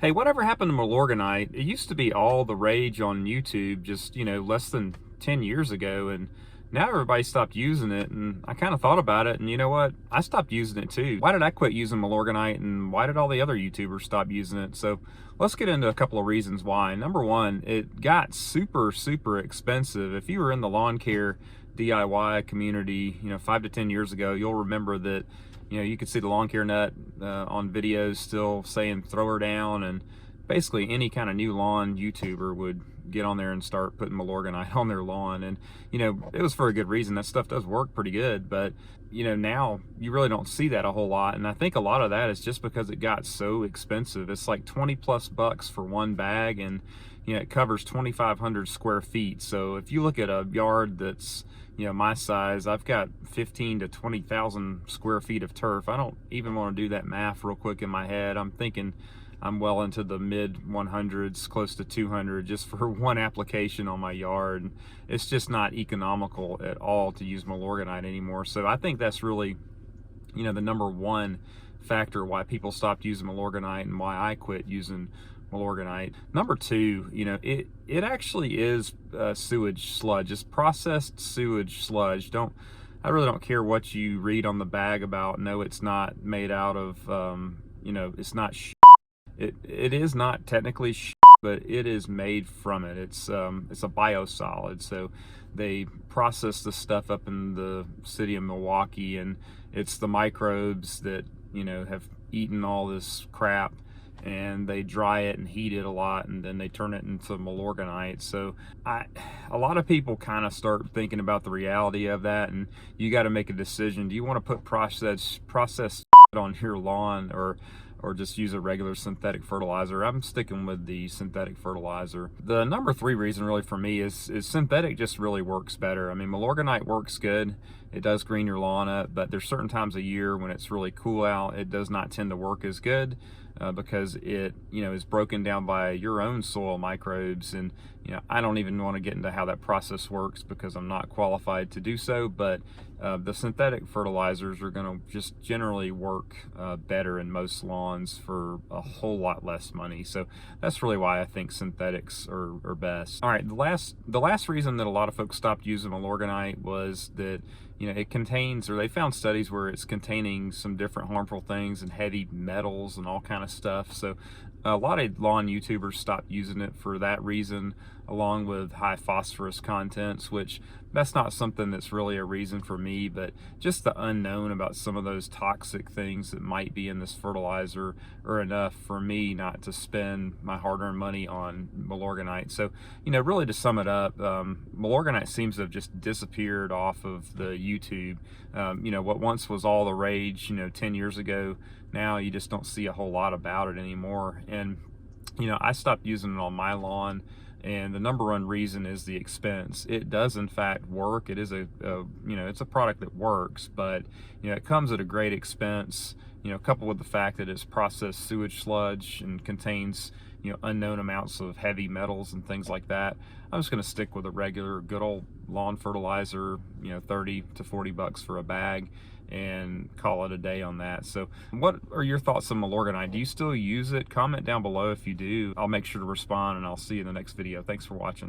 Hey, whatever happened to Milorganite? It used to be all the rage on YouTube just, less than 10 years ago, and now everybody stopped using it, and I kind of thought about it, and you know what? I stopped using it too. Why did I quit using Milorganite, and why did all the other YouTubers stop using it? So let's get into a couple of reasons why. Number one, it got super, super expensive. If you were in the lawn care DIY community, 5 to 10 years ago, you'll remember that you could see the lawn care nut on videos still saying throw her down, and basically any kind of new lawn YouTuber would get on there and start putting Milorganite on their lawn. And it was for a good reason. That stuff does work pretty good, but now you really don't see that a whole lot. And I think a lot of that is just because it got so expensive. It's like 20 plus bucks for one bag, and it covers 2,500 square feet. So if you look at a yard that's my size, I've got 15 to 20,000 square feet of turf. I don't even want to do that math real quick in my head. I'm thinking I'm well into the mid 100s, close to 200, just for one application on my yard. It's just not economical at all to use Milorganite anymore. So I think that's really, the number one factor why people stopped using Milorganite and why I quit using Milorganite. Number two, it actually is sewage sludge. It's processed sewage sludge. I really don't care what you read on the bag about. No, it's not made out of, it's not it is not technically but it is made from it. It's a biosolid. So they process the stuff up in the city of Milwaukee, and it's the microbes that have eaten all this crap, and they dry it and heat it a lot, and then they turn it into Milorganite. So a lot of people kind of start thinking about the reality of that, and you got to make a decision. Do you want to put processed on your lawn, or just use a regular synthetic fertilizer? I'm sticking with the synthetic fertilizer. The number three reason really for me is synthetic just really works better. I mean, Milorganite works good. It does green your lawn up, but there's certain times of year when it's really cool out, it does not tend to work as good because it is broken down by your own soil microbes. And I don't even want to get into how that process works because I'm not qualified to do so, but the synthetic fertilizers are going to just generally work better in most lawns for a whole lot less money. So that's really why I think synthetics are best. All right, the last reason that a lot of folks stopped using Milorganite was that it contains, or they found studies where it's containing some different harmful things and heavy metals and all kind of stuff. So a lot of lawn YouTubers stopped using it for that reason, along with high phosphorus contents, which that's not something that's really a reason for me, but just the unknown about some of those toxic things that might be in this fertilizer are enough for me not to spend my hard-earned money on Milorganite. So, really to sum it up, Milorganite seems to have just disappeared off of the YouTube. What once was all the rage, 10 years ago, now you just don't see a whole lot about it anymore. And, I stopped using it on my lawn, and the number one reason is the expense. It does in fact work. It is it's a product that works, but it comes at a great expense, coupled with the fact that it's processed sewage sludge and contains unknown amounts of heavy metals and things like that. I'm just going to stick with a regular good old lawn fertilizer, 30 to 40 bucks for a bag, and call it a day on that. So what are your thoughts on Milorganite? Do you still use it? Comment down below if you do. I'll make sure to respond, and I'll see you in the next video. Thanks for watching.